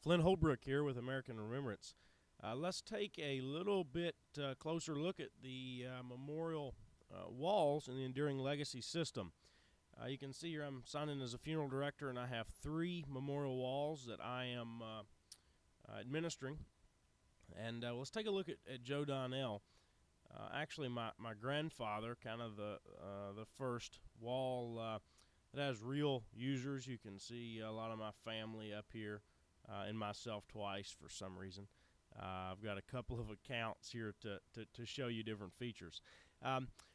Flynn Holbrook here with American Remembrance. Let's take a little bit closer look at the memorial walls in the Enduring Legacy system. You can see here I'm signed in as a funeral director, and I have 3 memorial walls that I am administering. And let's take a look at Joe Donnell. Actually, my grandfather, kind of the first wall that has real users. You can see a lot of my family up here. And myself twice for some reason. I've got a couple of accounts here to show you different features.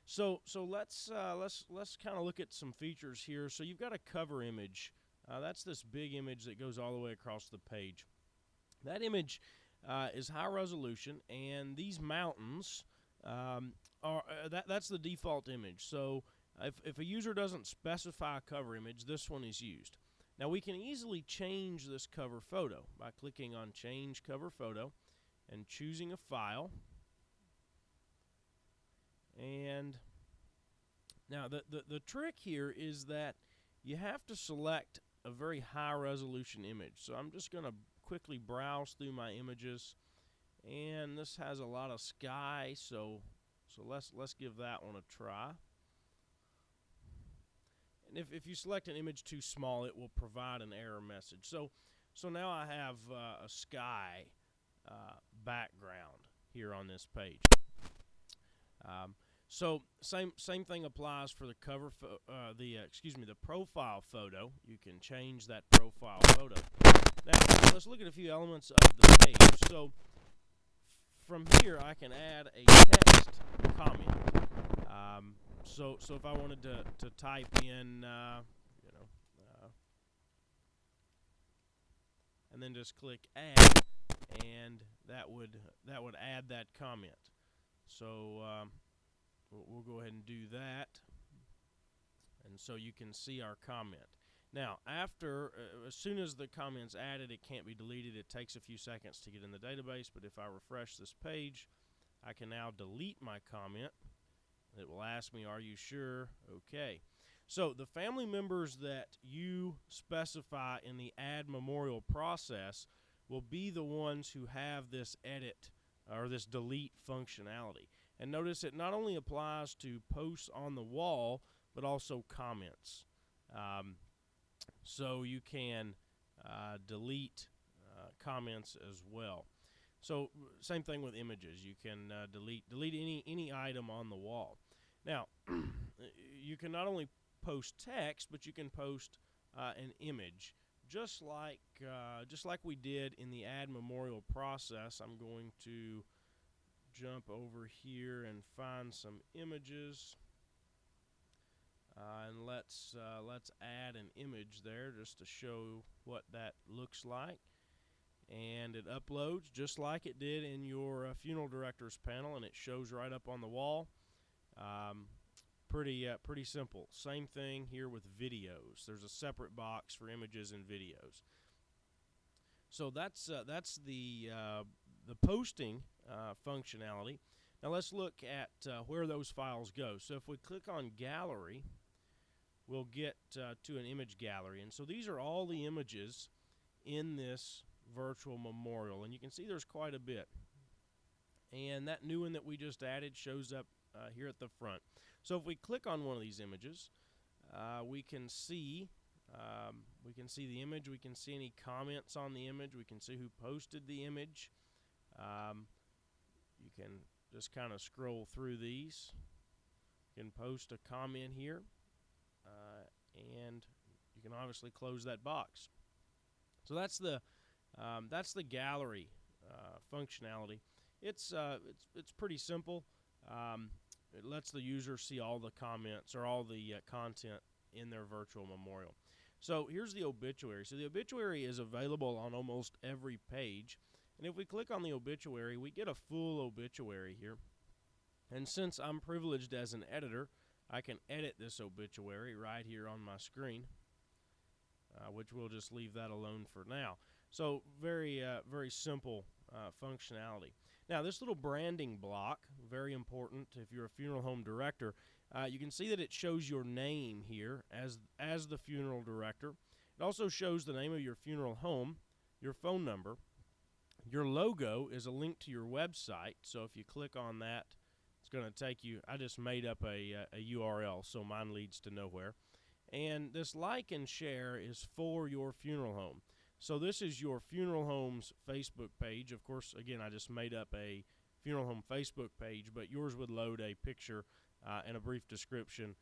So let's kind of look at some features here. So you've got a cover image. That's this big image that goes all the way across the page. That image is high resolution, and these mountains that's the default image. So if a user doesn't specify a cover image, this one is used. Now we can easily change this cover photo by clicking on Change Cover Photo and choosing a file. And now the trick here is that you have to select a very high resolution image. So I'm just going to quickly browse through my images, and this has a lot of sky, so let's give that one a try. And if you select an image too small, it will provide an error message. So now I have a sky background here on this page. So same thing applies for the cover, the profile photo. You can change that profile photo. Now let's look at a few elements of the page. So from here, I can add a text comment. So if I wanted to type in, and then just click Add, and that would add that comment. So we'll go ahead and do that, and so you can see our comment. Now, as soon as the comment's added, it can't be deleted. It takes a few seconds to get in the database, but if I refresh this page, I can now delete my comment. It will ask me, are you sure? Okay. So the family members that you specify in the add memorial process will be the ones who have this edit or this delete functionality. And notice it not only applies to posts on the wall, but also comments. So you can delete comments as well. So same thing with images. You can delete any item on the wall. Now, you can not only post text, but you can post an image, just like we did in the add memorial process. I'm going to jump over here and find some images, and let's add an image there just to show what that looks like. And it uploads just like it did in your funeral director's panel, and it shows right up on the wall. Pretty simple. Same thing here with videos. There's a separate box for images and videos. So that's the posting functionality. Now let's look at where those files go. So if we click on Gallery, we'll get to an image gallery, and so these are all the images in this virtual memorial, and you can see there's quite a bit. And that new one that we just added shows up here at the front. So if we click on one of these images, we can see the image. We can see any comments on the image. We can see who posted the image. You can just kind of scroll through these. You can post a comment here, and you can obviously close that box. So that's the gallery functionality. It's pretty simple. It lets the user see all the comments or all the content in their virtual memorial. So here's the obituary. So the obituary is available on almost every page. And if we click on the obituary, we get a full obituary here. And since I'm privileged as an editor, I can edit this obituary right here on my screen, which we'll just leave that alone for now. So very simple functionality. Now this little branding block, very important if you're a funeral home director. You can see that it shows your name here as the funeral director. It also shows the name of your funeral home, your phone number. Your logo is a link to your website, so if you click on that, it's going to take you. I just made up a URL, so mine leads to nowhere. And this like and share is for your funeral home. So this is your funeral home's Facebook page. Of course, again, I just made up a funeral home Facebook page, but yours would load a picture and a brief description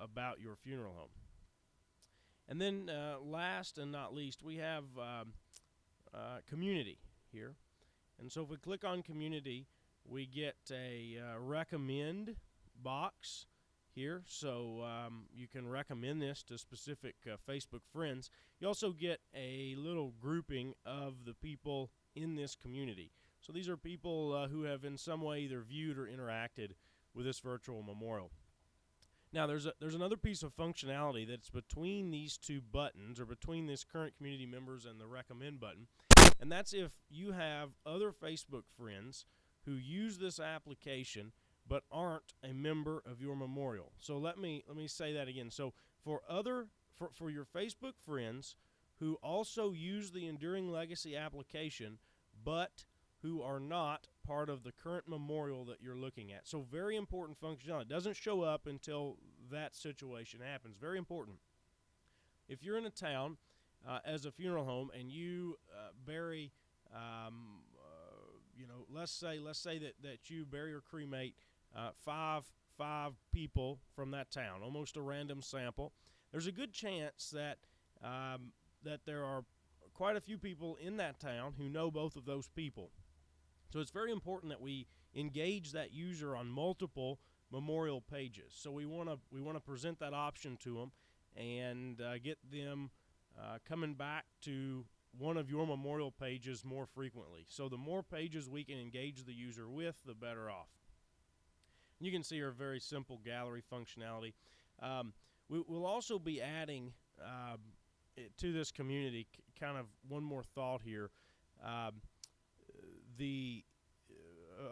about your funeral home. And then last and not least, we have community here. And so if we click on community, we get a recommend box here. So you can recommend this to specific Facebook friends. You also get a little grouping of the people in this community. So these are people who have in some way either viewed or interacted with this virtual memorial. Now there's another piece of functionality that's between these two buttons, or between this current community members and the recommend button, and that's if you have other Facebook friends who use this application but aren't a member of your memorial. So let me say that again. So for your Facebook friends who also use the Enduring Legacy application but who are not part of the current memorial that you're looking at. So very important functionality. It doesn't show up until that situation happens. Very important. If you're in a town as a funeral home and you bury, let's say that you bury or cremate five people from that town, almost a random sample, there's a good chance that that there are quite a few people in that town who know both of those people. So it's very important that we engage that user on multiple memorial pages. So we want to present that option to them and get them coming back to one of your memorial pages more frequently. So the more pages we can engage the user with, the better off. You can see our very simple gallery functionality. We'll also be adding to this community kind of one more thought here.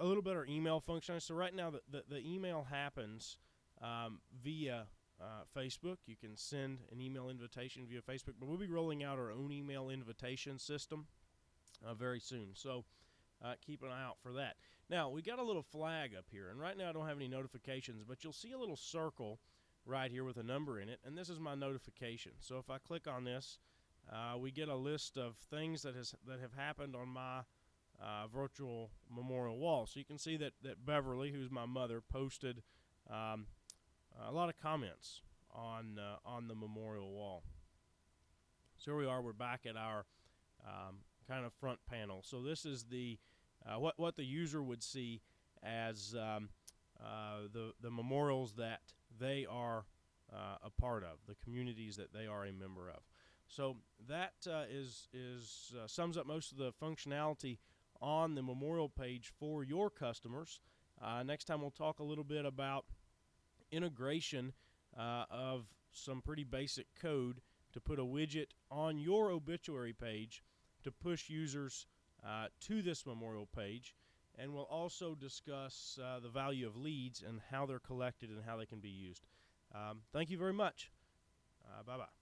A little better email functionality. So right now the email happens via Facebook. You can send an email invitation via Facebook, but we'll be rolling out our own email invitation system very soon. So keep an eye out for that. Now we got a little flag up here, and right now I don't have any notifications, but you'll see a little circle right here with a number in it, and this is my notification. So if I click on this, we get a list of things that have happened on my virtual memorial wall. So you can see that Beverly, who's my mother, posted a lot of comments on the memorial wall. So here we are. We're back at our kind of front panel. So this is the what the user would see as the memorials that they are a part of, the communities that they are a member of. So that sums up most of the functionality on the memorial page for your customers. Next time we'll talk a little bit about integration of some pretty basic code to put a widget on your obituary page to push users to this memorial page, and we'll also discuss the value of leads and how they're collected and how they can be used. Thank you very much. Bye-bye.